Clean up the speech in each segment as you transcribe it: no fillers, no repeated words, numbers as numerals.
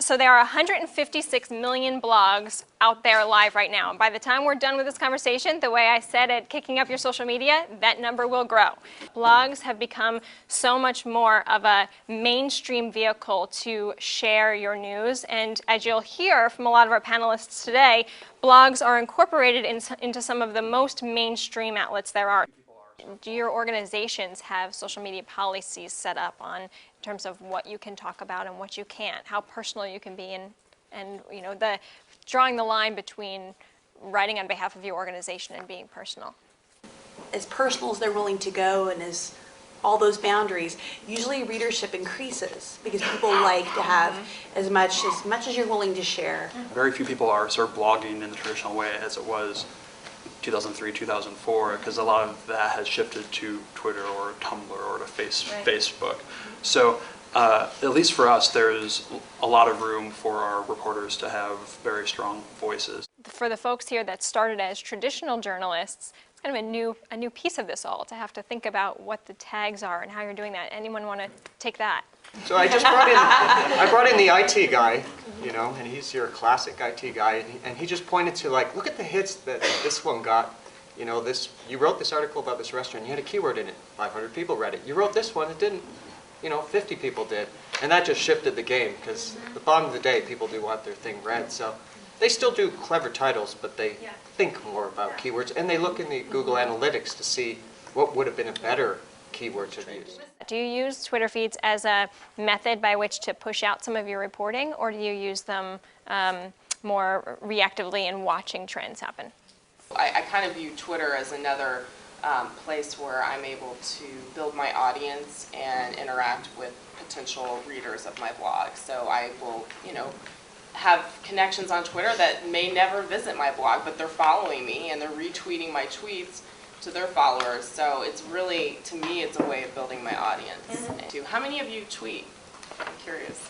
So there are 156 million blogs out there live right now. And by the time we're done with this conversation, the way I said at Kicking Up Your Social Media, that number will grow. Blogs have become so much more of a mainstream vehicle to share your news. And as you'll hear from a lot of our panelists today, blogs are incorporated into some of the most mainstream outlets there are. Do your organizations have social media policies set up in terms of what you can talk about and what you can't, how personal you can be, and you know, drawing the line between writing on behalf of your organization and being personal? As personal as they're willing to go and as all those boundaries, usually readership increases because people like to have as much as you're willing to share. Very few people are sort of blogging in the traditional way as it was 2003, 2004, because a lot of that has shifted to Twitter or Tumblr or to Facebook. So at least for us, there's a lot of room for our reporters to have very strong voices. For the folks here that started as traditional journalists, it's kind of a new piece of this all, to have to think about what the tags are and how you're doing that. Anyone want to take that? So I just brought in the IT guy, you know, and he's your classic IT guy, and he just pointed to, like, look at the hits that this one got. You know, you wrote this article about this restaurant, you had a keyword in it, 500 people read it. You wrote this one, it didn't. You know, 50 people did. And that just shifted the game, because at the bottom of the day, people do want their thing read. So they still do clever titles, but they think more about keywords, and they look in the Google Analytics to see what would have been a better keyword to use. Do you use Twitter feeds as a method by which to push out some of your reporting, or do you use them more reactively in watching trends happen? I kind of view Twitter as another place where I'm able to build my audience and interact with potential readers of my blog. So I will, you know, have connections on Twitter that may never visit my blog, but they're following me and they're retweeting my tweets to their followers. So it's really, to me, it's a way of building my audience. How many of you tweet? I'm curious.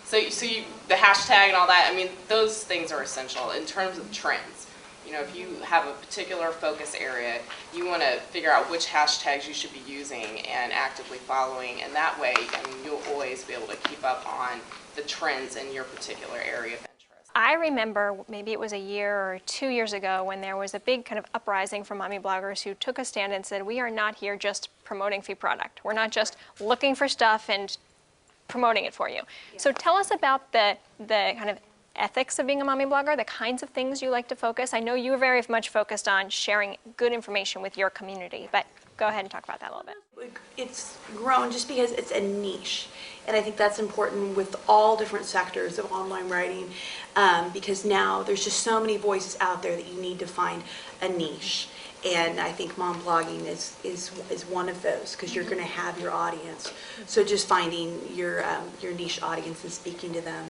So the hashtag and all that, I mean, those things are essential in terms of trends. You know, if you have a particular focus area, you want to figure out which hashtags you should be using and actively following, and that way, I mean, you'll always be able to keep up on the trends in your particular area of interest. I remember, maybe it was a year or 2 years ago, when there was a big kind of uprising from mommy bloggers who took a stand and said, we are not here just promoting free product. We're not just looking for stuff and promoting it for you. Yeah. So tell us about the kind of ethics of being a mommy blogger, the kinds of things you like to focus. I know you're very much focused on sharing good information with your community, but go ahead and talk about that a little bit. It's grown just because it's a niche, and I think that's important with all different sectors of online writing, because now there's just so many voices out there that you need to find a niche. And I think mom blogging is one of those, because you're going to have your audience. So just finding your niche audience and speaking to them.